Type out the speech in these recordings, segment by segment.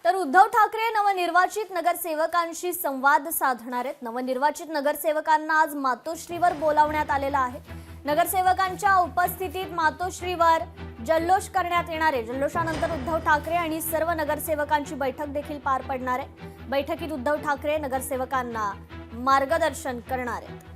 तर उद्धव ठाकरे नवनिर्वाचित नगरसेवकांशी संवाद साधणार आहेत। नवनिर्वाचित नगरसेवकांना आज मातोश्रीवर बोलावण्यात आलेलं आहे। नगरसेवकांच्या उपस्थितीत मातोश्रीवर जल्लोष करण्यात येणार आहे। जल्लोषानंतर उद्धव ठाकरे आणि सर्व नगरसेवकांची बैठक देखील पार पडणार आहे। बैठकीत उद्धव ठाकरे नगरसेवकांना मार्गदर्शन करणार आहेत।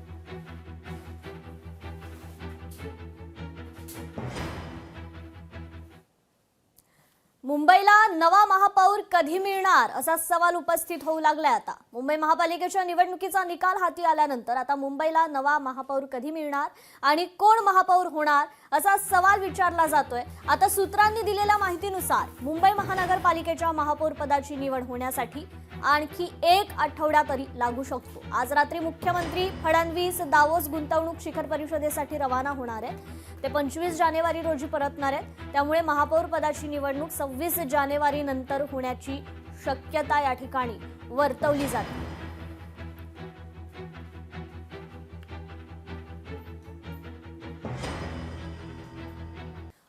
मुंबईला नवा महापौर कधी मिळणार असा सवाल उपस्थित होऊ लागलाय। आता मुंबई महापालिकेच्या निवडणुकीचा निकाल हाती आल्यानंतर आता मुंबईला नवा महापौर कधी मिळणार आणि कोण महापौर होणार असा सवाल विचारला जातोय। आता सूत्रांनी दिलेल्या माहितीनुसार मुंबई महानगरपालिकेच्या महापौर पदाची निवड होण्यासाठी आणखी एक आठवडा तरी लागू शकतो। आज रात्री मुख्यमंत्री फडणवीस दावोस गुंतवणूक शिखर परिषदेसाठी रवाना होणार आहेत। ते 25 जानेवारी रोजी परतणार आहेत। त्यामुळे महापौर पदाची निवडणूक 26 जानेवारी नंतर होण्याची शक्यता या ठिकाणी वर्तवली जाते।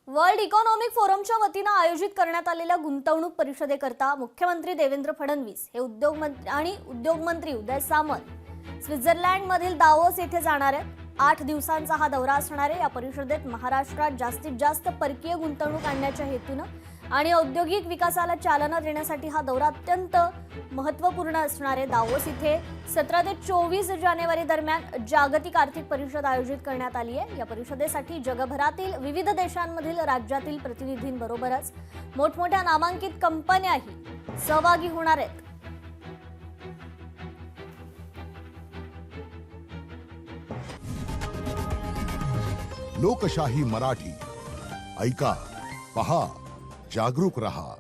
वर्ल्ड इकॉनॉमिक फोरमच्या वतीने आयोजित करण्यात आलेल्या गुंतवणूक परिषदेकरता मुख्यमंत्री देवेंद्र फडणवीस हे उद्योगमंत्री उदय सामंत स्वित्झर्लंडमधील दावोस येथे जाणार आहेत। 8 दिवसांचा हा दौरा असणार आहे। या परिषदेत महाराष्ट्रात जास्तीत जास्त परकीय गुंतवणूक आणण्याच्या हेतूने आणि औद्योगिक विकासाला चालना देण्यासाठी हा दौरा अत्यंत महत्त्वपूर्ण असणार आहे। दावोस इथे 17 ते 24 जानेवारी दरम्यान जागतिक आर्थिक परिषद आयोजित करण्यात आली आहे। या परिषदेसाठी जगभरातील विविध देशांमधील राज्यातील प्रतिनिधींबरोबरच मोठमोठ्या नामांकित कंपन्याही सहभागी होणार आहेत। लोकशाही मराठी ऐका, पहा, जागरूक रहा।